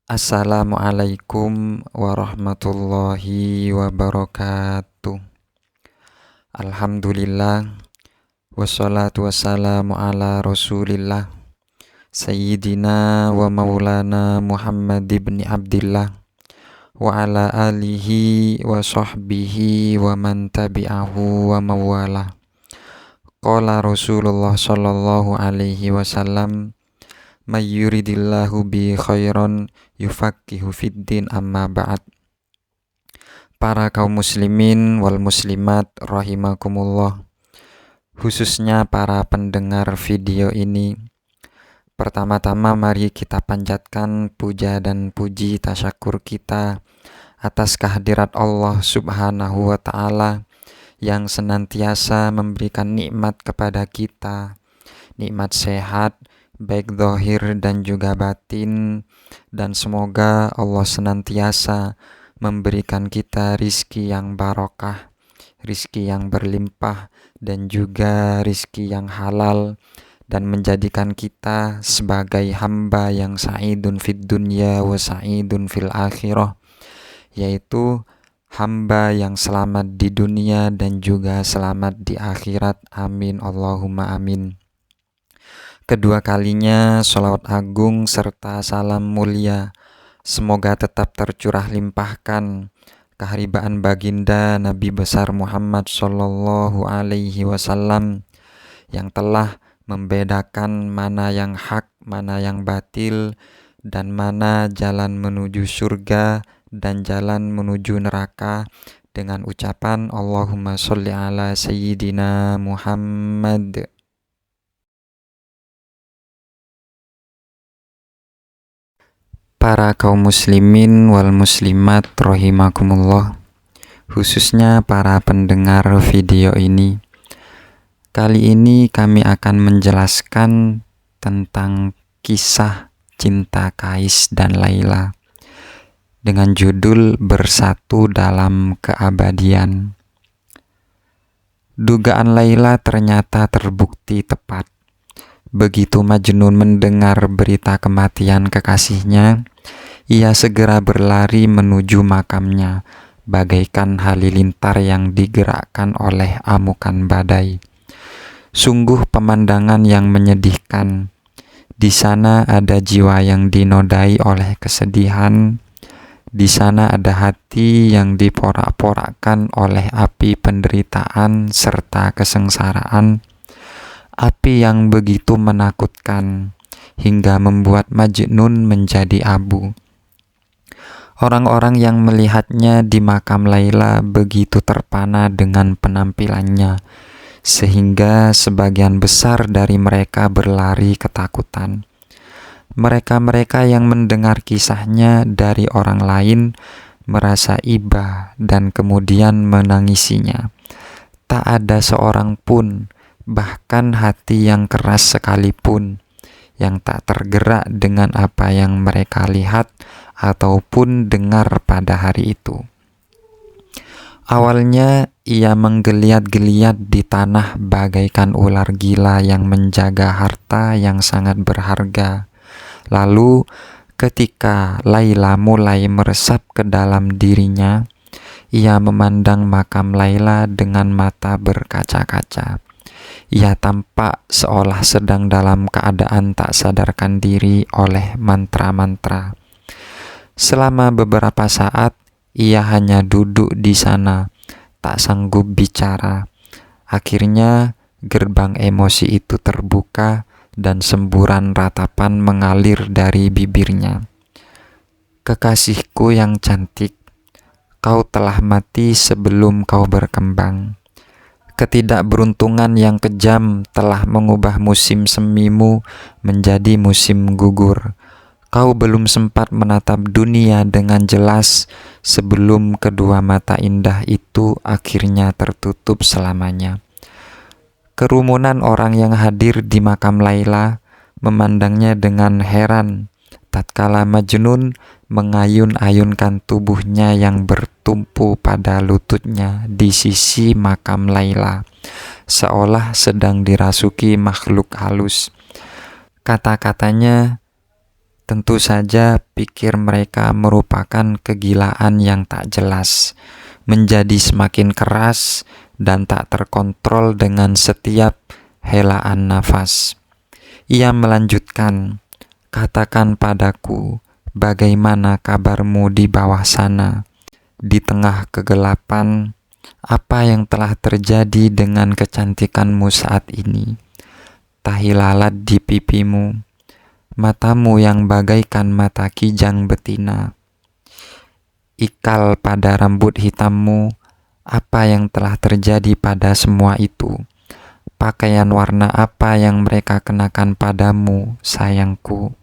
Assalamualaikum warahmatullahi wabarakatuh. Alhamdulillah, wassalatu wassalamu ala rasulillah, Sayyidina wa maulana Muhammad ibn Abdillah, wa ala alihi wa sahbihi wa man tabi'ahu wa mawalah. Qala Rasulullah sallallahu alaihi wasallam, may yuridillahu bi khairan yufaqihu fiddin, amma ba'd. Para kaum muslimin wal muslimat rahimakumullah, khususnya para pendengar video ini, pertama-tama mari kita panjatkan puja dan puji tasyakur kita atas kehadirat Allah subhanahu wa ta'ala yang senantiasa memberikan nikmat kepada kita, nikmat sehat baik zahir dan juga batin, dan semoga Allah senantiasa memberikan kita rizki yang barokah, rizki yang berlimpah, dan juga rizki yang halal, dan menjadikan kita sebagai hamba yang sa'idun fid dunya wa sa'idun fil akhirah, yaitu hamba yang selamat di dunia dan juga selamat di akhirat. Amin Allahumma amin. Kedua kalinya sholawat agung serta salam mulia semoga tetap tercurah limpahkan keharibaan baginda Nabi besar Muhammad sallallahu alaihi wasallam yang telah membedakan mana yang hak, mana yang batil, dan mana jalan menuju surga dan jalan menuju neraka, dengan ucapan Allahumma sholli ala sayyidina Muhammad. Para kaum muslimin wal muslimat rahimakumullah, khususnya para pendengar video ini, kali ini kami akan menjelaskan tentang kisah cinta Kais dan Laila dengan judul Bersatu dalam Keabadian. Dugaan Laila ternyata terbukti tepat. Begitu Majnun mendengar berita kematian kekasihnya, ia segera berlari menuju makamnya, bagaikan halilintar yang digerakkan oleh amukan badai. Sungguh pemandangan yang menyedihkan. Di sana ada jiwa yang dinodai oleh kesedihan. Di sana ada hati yang diporak-porakkan oleh api penderitaan serta kesengsaraan. Api yang begitu menakutkan hingga membuat Majnun menjadi abu. Orang-orang yang melihatnya di makam Laila begitu terpana dengan penampilannya, sehingga sebagian besar dari mereka berlari ketakutan. Mereka-mereka yang mendengar kisahnya dari orang lain merasa iba dan kemudian menangisinya. Tak ada seorang pun, bahkan hati yang keras sekalipun, yang tak tergerak dengan apa yang mereka lihat ataupun dengar pada hari itu. Awalnya ia menggeliat-geliat di tanah bagaikan ular gila yang menjaga harta yang sangat berharga. Lalu ketika Laila mulai meresap ke dalam dirinya, ia memandang makam Laila dengan mata berkaca-kaca. Ia tampak seolah sedang dalam keadaan tak sadarkan diri oleh mantra-mantra. Selama beberapa saat, ia hanya duduk di sana, tak sanggup bicara. Akhirnya, gerbang emosi itu terbuka dan semburan ratapan mengalir dari bibirnya. Kekasihku yang cantik, kau telah mati sebelum kau berkembang. Ketidakberuntungan yang kejam telah mengubah musim semimu menjadi musim gugur. Kau belum sempat menatap dunia dengan jelas sebelum kedua mata indah itu akhirnya tertutup selamanya. Kerumunan orang yang hadir di makam Laila memandangnya dengan heran tatkala Majnun mengayun-ayunkan tubuhnya yang bertumpu pada lututnya di sisi makam Laila, seolah sedang dirasuki makhluk halus. Kata-katanya Tentu saja pikir mereka merupakan kegilaan yang tak jelas, menjadi semakin keras dan tak terkontrol dengan setiap helaan nafas. Ia melanjutkan, "Katakan padaku, bagaimana kabarmu di bawah sana? Di tengah kegelapan, apa yang telah terjadi dengan kecantikanmu saat ini? Tahi lalat di pipimu, matamu yang bagaikan mata kijang betina, ikal pada rambut hitammu, apa yang telah terjadi pada semua itu? Pakaian warna apa yang mereka kenakan padamu, sayangku?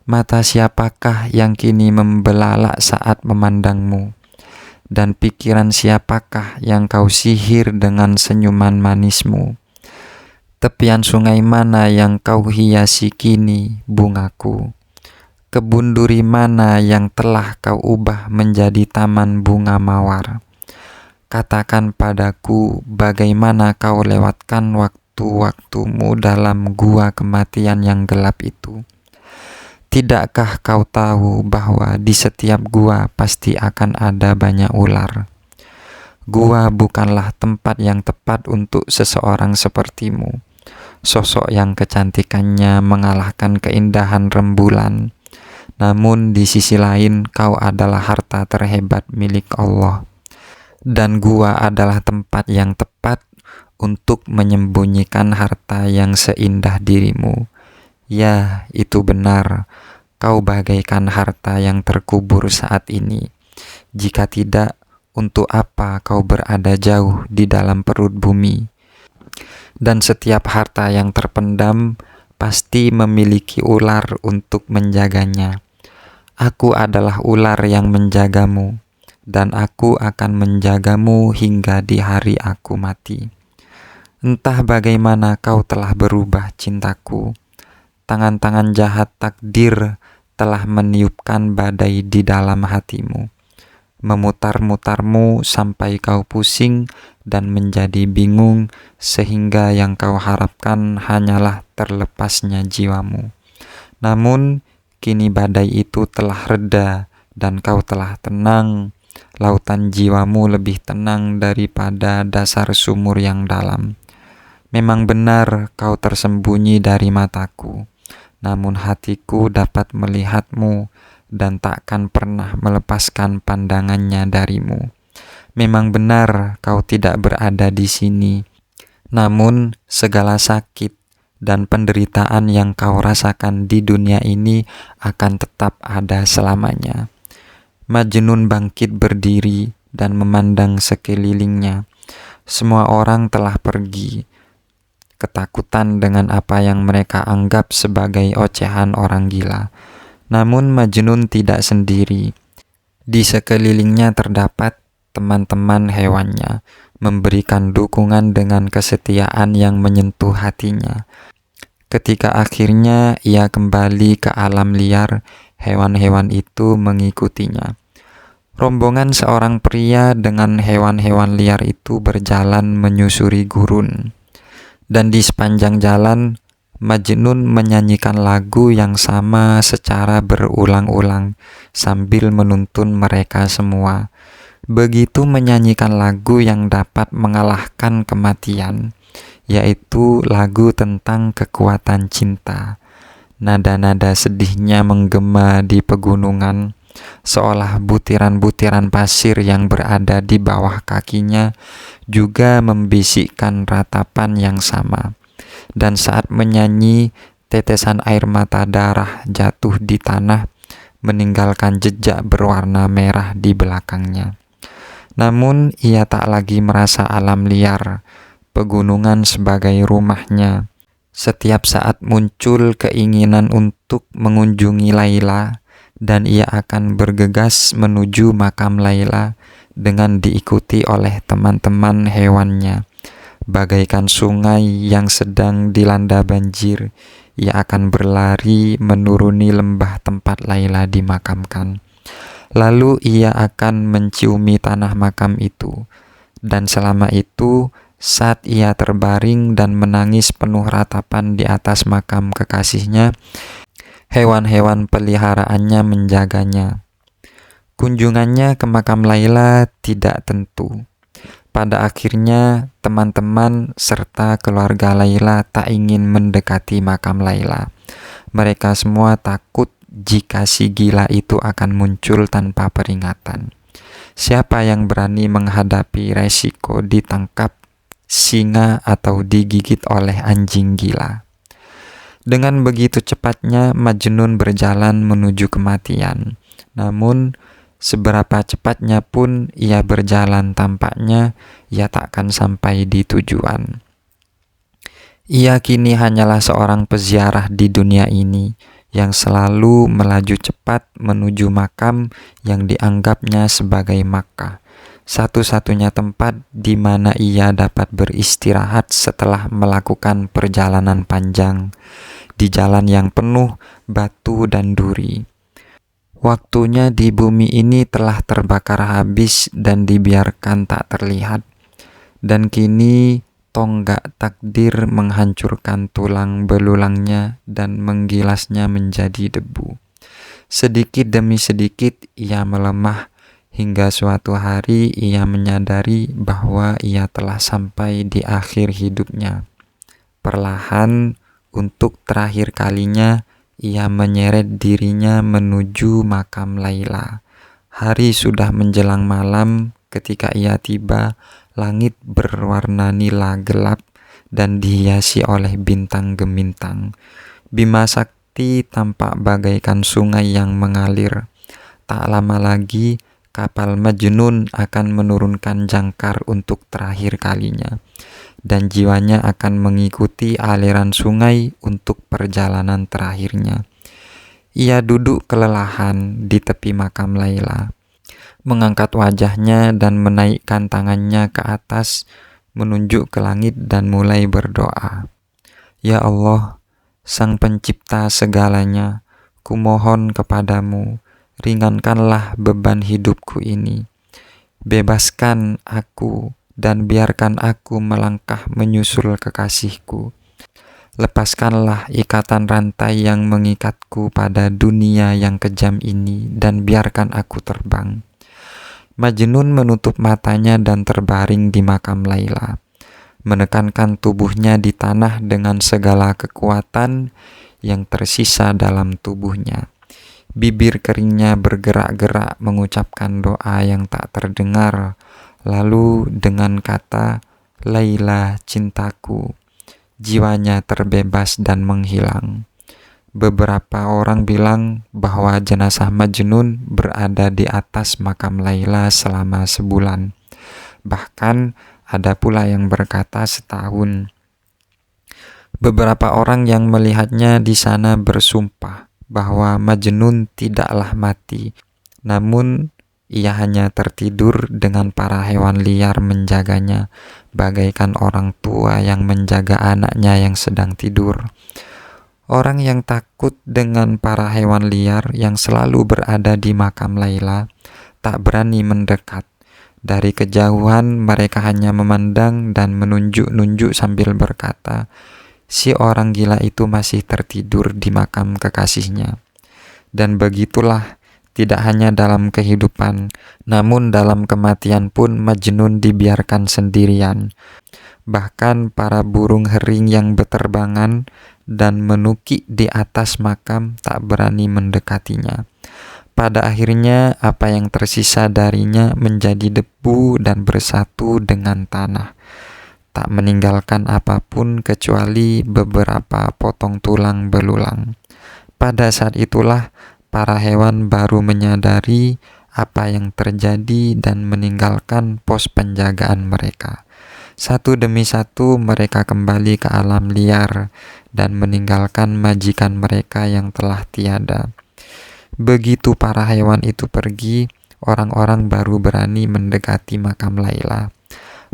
Mata siapakah yang kini membelalak saat memandangmu? Dan pikiran siapakah yang kau sihir dengan senyuman manismu? Tepian sungai mana yang kau hiasi kini, bungaku? Kebun duri mana yang telah kau ubah menjadi taman bunga mawar? Katakan padaku, bagaimana kau lewatkan waktu-waktumu dalam gua kematian yang gelap itu? Tidakkah kau tahu bahwa di setiap gua pasti akan ada banyak ular? Gua bukanlah tempat yang tepat untuk seseorang sepertimu, sosok yang kecantikannya mengalahkan keindahan rembulan. Namun di sisi lain kau adalah harta terhebat milik Allah. Dan gua adalah tempat yang tepat untuk menyembunyikan harta yang seindah dirimu. Ya, itu benar. Kau bagaikan harta yang terkubur saat ini. Jika tidak, untuk apa kau berada jauh di dalam perut bumi? Dan setiap harta yang terpendam pasti memiliki ular untuk menjaganya. Aku adalah ular yang menjagamu, dan aku akan menjagamu hingga di hari aku mati. Entah bagaimana kau telah berubah, cintaku. Tangan-tangan jahat takdir telah meniupkan badai di dalam hatimu, memutar-mutarmu sampai kau pusing dan menjadi bingung, sehingga yang kau harapkan hanyalah terlepasnya jiwamu. Namun, kini badai itu telah reda dan kau telah tenang. Lautan jiwamu lebih tenang daripada dasar sumur yang dalam. Memang benar kau tersembunyi dari mataku, namun hatiku dapat melihatmu dan takkan pernah melepaskan pandangannya darimu. Memang benar kau tidak berada di sini, namun segala sakit dan penderitaan yang kau rasakan di dunia ini akan tetap ada selamanya. Majnun bangkit berdiri dan memandang sekelilingnya. Semua orang telah pergi, ketakutan dengan apa yang mereka anggap sebagai ocehan orang gila. Namun Majnun tidak sendiri. Di sekelilingnya terdapat teman-teman hewannya, memberikan dukungan dengan kesetiaan yang menyentuh hatinya. Ketika akhirnya ia kembali ke alam liar, hewan-hewan itu mengikutinya. Rombongan seorang pria dengan hewan-hewan liar itu berjalan menyusuri gurun. Dan di sepanjang jalan, Majnun menyanyikan lagu yang sama secara berulang-ulang sambil menuntun mereka semua. Begitu menyanyikan lagu yang dapat mengalahkan kematian, yaitu lagu tentang kekuatan cinta. Nada-nada sedihnya menggema di pegunungan, seolah butiran-butiran pasir yang berada di bawah kakinya juga membisikkan ratapan yang sama. Dan saat menyanyi, tetesan air mata darah jatuh di tanah, meninggalkan jejak berwarna merah di belakangnya. Namun ia tak lagi merasa alam liar, pegunungan sebagai rumahnya. Setiap saat muncul keinginan untuk mengunjungi Laila, dan ia akan bergegas menuju makam Laila dengan diikuti oleh teman-teman hewannya. Bagaikan sungai yang sedang dilanda banjir, ia akan berlari menuruni lembah tempat Laila dimakamkan. Lalu ia akan menciumi tanah makam itu, dan selama itu, saat ia terbaring dan menangis penuh ratapan di atas makam kekasihnya, Hewan-hewan peliharaannya menjaganya. Kunjungannya ke makam Laila tidak tentu. Pada akhirnya, teman-teman serta keluarga Laila tak ingin mendekati makam Laila. Mereka semua takut jika si gila itu akan muncul tanpa peringatan. Siapa yang berani menghadapi resiko ditangkap singa atau digigit oleh anjing gila? Dengan begitu cepatnya Majnun berjalan menuju kematian. Namun, seberapa cepatnya pun ia berjalan, tampaknya ia takkan sampai di tujuan. Ia kini hanyalah seorang peziarah di dunia ini yang selalu melaju cepat menuju makam yang dianggapnya sebagai Makkah, satu-satunya tempat di mana ia dapat beristirahat setelah melakukan perjalanan panjang di jalan yang penuh batu dan duri. Waktunya di bumi ini telah terbakar habis dan dibiarkan tak terlihat, dan kini tonggak takdir menghancurkan tulang belulangnya dan menggilasnya menjadi debu. Sedikit demi sedikit ia melemah hingga suatu hari ia menyadari bahwa ia telah sampai di akhir hidupnya. Perlahan, untuk terakhir kalinya, ia menyeret dirinya menuju makam Laila. Hari sudah menjelang malam ketika ia tiba. Langit berwarna nila gelap dan dihiasi oleh bintang gemintang. Bima Sakti tampak bagaikan sungai yang mengalir. Tak lama lagi kapal Majnun akan menurunkan jangkar untuk terakhir kalinya, dan jiwanya akan mengikuti aliran sungai untuk perjalanan terakhirnya. Ia duduk kelelahan di tepi makam Laila, mengangkat wajahnya dan menaikkan tangannya ke atas menunjuk ke langit dan mulai berdoa. Ya Allah, Sang Pencipta segalanya, kumohon kepadamu, ringankanlah beban hidupku ini. Bebaskan aku dan biarkan aku melangkah menyusul kekasihku. Lepaskanlah ikatan rantai yang mengikatku pada dunia yang kejam ini dan biarkan aku terbang. Majnun menutup matanya dan terbaring di makam Laila, menekankan tubuhnya di tanah dengan segala kekuatan yang tersisa dalam tubuhnya. Bibir keringnya bergerak-gerak mengucapkan doa yang tak terdengar. Lalu dengan kata, Laila cintaku, jiwanya terbebas dan menghilang. Beberapa orang bilang bahwa jenazah Majnun berada di atas makam Laila selama sebulan. Bahkan ada pula yang berkata setahun. Beberapa orang yang melihatnya di sana bersumpah bahwa Majnun tidaklah mati, namun ia hanya tertidur dengan para hewan liar menjaganya, bagaikan orang tua yang menjaga anaknya yang sedang tidur. Orang yang takut dengan para hewan liar yang selalu berada di makam Laila tak berani mendekat. Dari kejauhan mereka hanya memandang dan menunjuk-nunjuk sambil berkata, si orang gila itu masih tertidur di makam kekasihnya. Dan begitulah, tidak hanya dalam kehidupan, namun dalam kematian pun Majnun dibiarkan sendirian. Bahkan para burung hering yang beterbangan dan menukik di atas makam tak berani mendekatinya. Pada akhirnya apa yang tersisa darinya menjadi debu dan bersatu dengan tanah, tak meninggalkan apapun kecuali beberapa potong tulang belulang. Pada saat itulah para hewan baru menyadari apa yang terjadi dan meninggalkan pos penjagaan mereka. Satu demi satu mereka kembali ke alam liar dan meninggalkan majikan mereka yang telah tiada. Begitu para hewan itu pergi, orang-orang baru berani mendekati makam Laila.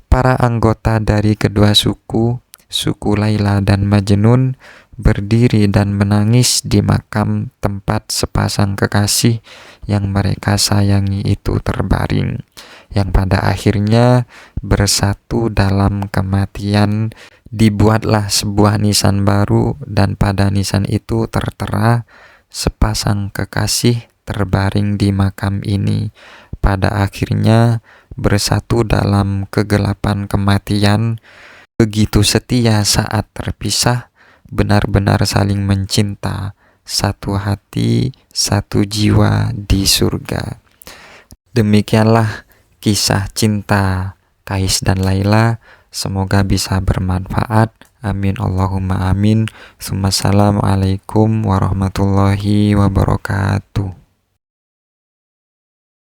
Para anggota dari kedua suku Laila dan Majnun, berdiri dan menangis di makam tempat sepasang kekasih yang mereka sayangi itu terbaring, yang pada akhirnya bersatu dalam kematian. Dibuatlah sebuah nisan baru dan pada nisan itu tertera, sepasang kekasih terbaring di makam ini, pada akhirnya bersatu dalam kegelapan kematian, begitu setia saat terpisah, benar-benar saling mencinta, satu hati, satu jiwa di surga. Demikianlah kisah cinta Kais dan Laila. Semoga bisa bermanfaat. Amin Allahumma amin. Assalamualaikum warahmatullahi wabarakatuh.